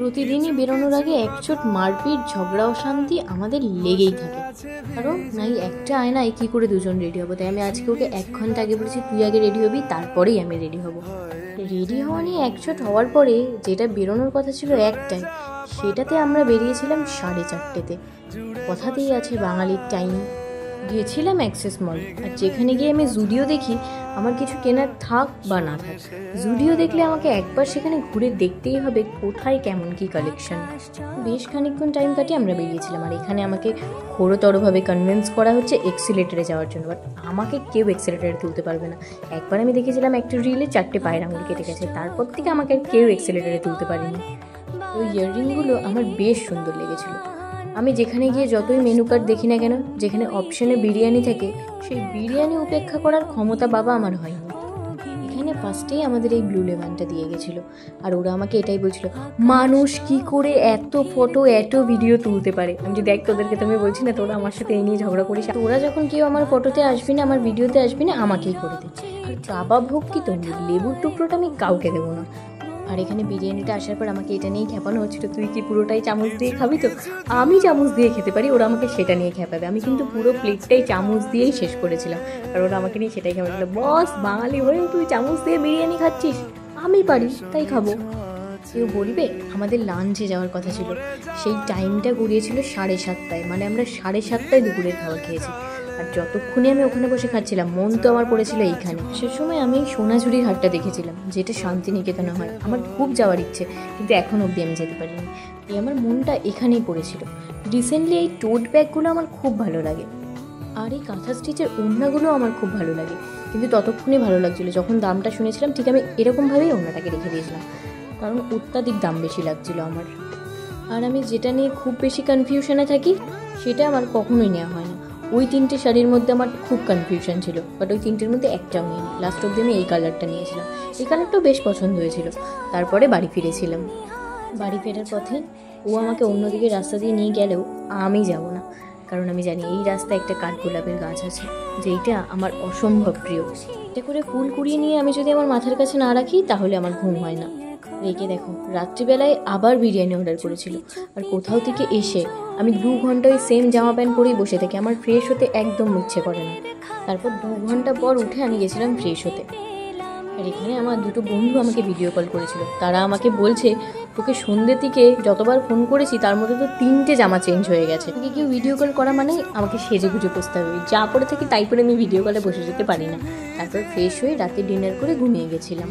প্রতিদিনই বেরোনোর আগে একচোট মারপিট ঝগড়া অশান্তি আমাদের লেগেই থাকে। কারণ নাই একটা আয়নায় কী করে দুজন রেডি হবো, তাই আমি আজকে ওকে 1 ঘন্টা আগে বলেছি তুই আগে রেডি হবি, তারপরেই আমি রেডি হব। রেডি হওয়া নিয়ে একচোট হওয়ার পরে যেটা বেরোনোর কথা ছিল একটাই, সেটাতে আমরা বেরিয়েছিলাম 4:30-তে। কথাতেই আছে বাঙালির টাইম। গিয়েছিলাম অ্যাক্সেস মল, আর যেখানে গিয়ে আমি জুডিও দেখি আমার কিছু কেনার থাক বা না থাক, জুডিও দেখলে আমাকে একবার সেখানে ঘুরে দেখতেই হবে কোথায় কেমন কি কালেকশন। বেশ খানিকক্ষণ টাইম কাটিয়ে আমরা বেরিয়েছিলাম, আর এখানে আমাকে ঘোরতরভাবে কনভিন্স করা হচ্ছে এক্সিলেটারে যাওয়ার জন্য। বাট আমাকে কেউ এক্সিলেটারে তুলতে পারবে না। একবার আমি দেখেছিলাম একটা রিলে 4টে পায়ের আঙুল কেটে গেছে, তারপর থেকে আমাকে কেউ এক্সিলেটারে তুলতে পারেনি। ওই ইয়াররিংগুলো আমার বেশ সুন্দর লেগেছিলো। আমি যেখানে গিয়ে যতই মেনু কার্ড দেখি না কেন, যেখানে অপশানে বিরিয়ানি থাকে, সেই বিরিয়ানি উপেক্ষা করার ক্ষমতা বাবা আমার হয়নি। এখানে ফার্স্টেই আমাদের এই ব্লু লেমনটা দিয়ে গেছিলো, আর ওরা আমাকে এটাই বলছিল মানুষ কি করে এত ফটো এত ভিডিও তুলতে পারে। আমি যে দেখ তোদেরকে তো আমি বলছি না তোরা আমার সাথে এই নিয়ে ঝগড়া করিস, তোরা যখন কেউ আমার ফটোতে আসবি না, আমার ভিডিওতে আসবি না, আমাকেই করে দিচ্ছে। আর বাবা ভোগ কি তো লেবুর টুকরোটা আমি কাউকে দেবো না। আর এখানে বিরিয়ানিটা আসার পর আমাকে এটা নিয়েই খেপানো হচ্ছিল, তুই কি পুরোটাই চামচ দিয়ে খাবি? তো আমি চামচ দিয়ে খেতে পারি, ওরা আমাকে সেটা নিয়ে খেপাবে। আমি কিন্তু পুরো প্লেটটাই চামচ দিয়েই শেষ করেছিলাম, আর ওরা আমাকে নিয়ে সেটাই খেপাচ্ছিল। বস বাঙালি হয়েও তুই চামচ দিয়ে বিরিয়ানি খাচ্ছিস, আমি পারি তাই খাবো। কেউ বলবে আমাদের লাঞ্চে যাওয়ার কথা ছিল, সেই টাইমটা গড়িয়েছিল 7:30টায়, মানে আমরা 7:30টায় দুপুরের খাবার খেয়েছি। আর যতক্ষণে আমি ওখানে বসে খাচ্ছিলাম মন তো আমার পড়েছিল এইখানে। সে সময় আমি সোনাঝুরির হাটটা দেখেছিলাম, যেটা শান্তিনিকেতনে হয়। আমার খুব যাওয়ার ইচ্ছে, কিন্তু এখন অবধি আমি যেতে পারিনি। এই আমার মনটা এখানেই পড়েছিল। রিসেন্টলি এই টোট ব্যাগগুলো আমার খুব ভালো লাগে, আর এই কাঁথা স্টিচের ওড়নাগুলো আমার খুব ভালো লাগে, কিন্তু ততক্ষণই ভালো লাগছিলো যখন দামটা শুনেছিলাম, ঠিক আমি এরকমভাবেই ওড়নাটাকে রেখে দিয়েছিলাম, কারণ অত্যাধিক দাম বেশি লাগছিলো আমার। আর আমি যেটা নিয়ে খুব বেশি কনফিউশনে থাকি সেটা আমার কখনোই নেওয়া হয় না। ওই 3টে শাড়ির মধ্যে আমার খুব কনফিউশন ছিল, বাট ওই 3টের মধ্যে একটাও নিইনি। লাস্ট অবধি আমি এই কালারটা নিয়েছিলাম, এই কালারটাও বেশ পছন্দ হয়েছিল। তারপরে বাড়ি ফিরেছিলাম। বাড়ি ফেরার পথে ও আমাকে অন্যদিকে রাস্তা দিয়ে নিয়ে গেলেও আমি যাব না, কারণ আমি জানি এই রাস্তায় একটা কাঠগোলাপের গাছ আছে, যেইটা আমার অসম্ভব প্রিয়। এটা করে ফুল কুড়িয়ে নিয়ে আমি যদি আমার মাথার কাছে না রাখি তাহলে আমার ঘুম হয় না। রেখে দেখো রাত্রিবেলায় আবার বিরিয়ানি অর্ডার করেছিল, আর কোথাও থেকে এসে আমি 2 ঘন্টা ওই সেম জামা প্যান্ট পরেই বসে থাকি, আমার ফ্রেশ হতে একদম ইচ্ছে করে না। তারপর 2 ঘন্টা পর উঠে আমি গেছিলাম ফ্রেশ হতে। আর এখানে আমার 2টো বন্ধু আমাকে ভিডিও কল করেছিল, তারা আমাকে বলছে তোকে সন্ধ্যে থেকে যতবার ফোন করেছি তার মধ্যে তো 3টে জামা চেঞ্জ হয়ে গেছে। আমাকে কেউ ভিডিও কল করা মানে আমাকে সেজে গুজে বসতে হবে, যা পরে থাকি তাই করে আমি ভিডিও কলে বসে যেতে পারি না। তারপর ফ্রেশ হয়ে রাতে ডিনার করে ঘুমিয়ে গেছিলাম।